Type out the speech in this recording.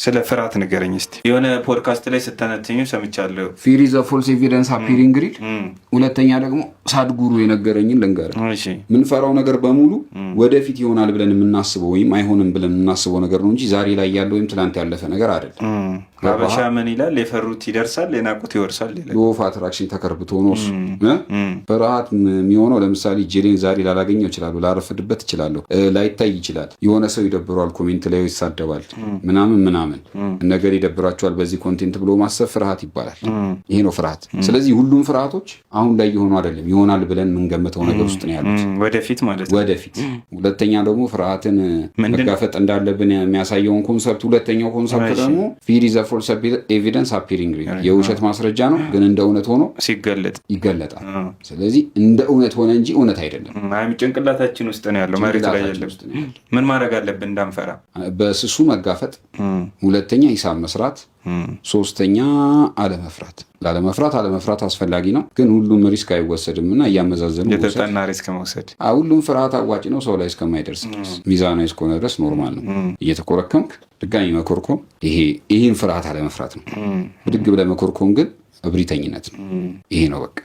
ስለ ፍርሃት ንገረኝ እስቲ። የሆነ ፖድካስት ላይ ስተነትኙ ሰምቻለሁ። ፊር ኢዝ ዘ ፎልስ ኤቪደንስ አፒሪንግ ሪል። ሁለተኛ ደግሞ ሳድጉሩ የነገረኝን ልንገር። ምንፈራው ነገር በሙሉ ወደፊት ይሆናል ብለን የምናስበው ወይም አይሆንም ብለን የምናስበው ነገር ነው እንጂ ዛሬ ላይ ያለው ወይም ትላንት ያለፈ ነገር አይደለም። ሀበሻ ምን ይላል? የፈሩት ይደርሳል የናቁት ይወርሳል ይላል። ሎው ኦፍ አትራክሽን ተከርብቶ ነው እሱ። ፍርሃት የሚሆነው ለምሳሌ ጄሌን ዛሬ ላላገኘው እችላለሁ፣ ላረፍድበት እችላለሁ፣ ላይታይ ይችላል። የሆነ ሰው ይደብረዋል፣ ኮሜንት ላይ ይሳደባል ምናምን ነገር ይደብራቸዋል በዚህ ኮንቴንት ብሎ ማሰብ ፍርሃት ይባላል። ይሄ ነው ፍርሃት። ስለዚህ ሁሉም ፍርሃቶች አሁን ላይ የሆኑ አይደለም፣ ይሆናል ብለን የምንገምተው ነገር ውስጥ ነው ያሉት፣ ወደፊት ማለት ነው። ወደፊት። ሁለተኛ ደግሞ ፍርሃትን መጋፈጥ እንዳለብን የሚያሳየውን ኮንሰፕት፣ ሁለተኛው ኮንሰፕት ደግሞ ፊር ኢዝ ዘ ፎልስ ኤቪደንስ አፒሪንግ ሪል፣ የውሸት ማስረጃ ነው ግን እንደ እውነት ሆኖ ይገለጣል። ስለዚህ እንደ እውነት ሆነ እንጂ እውነት አይደለም። ጭንቅላታችን ውስጥ ነው ያለው፣ መሬት ላይ ያለው። ምን ማድረግ አለብን እንዳንፈራ? በስሱ መጋፈጥ፣ ሁለተኛ ሂሳብ መስራት፣ ሶስተኛ አለመፍራት አስፈላጊ ነው፣ ግን ሁሉም ሪስክ አይወሰድም እና እያመዛዘኑ የተጠና ሪስክ መውሰድ። ሁሉም ፍርሃት አዋጭ ነው ሰው ላይ እስከማይደርስ ድረስ፣ ሚዛናዊ እስከሆነ ድረስ ኖርማል ነው። እየተኮረከምክ ድጋሚ መኮርኮም ይሄን ፍርሃት አለመፍራት ነው። ብድግ ብለህ መኮርኮም ግን እብሪተኝነት ነው። ይሄ ነው በቃ።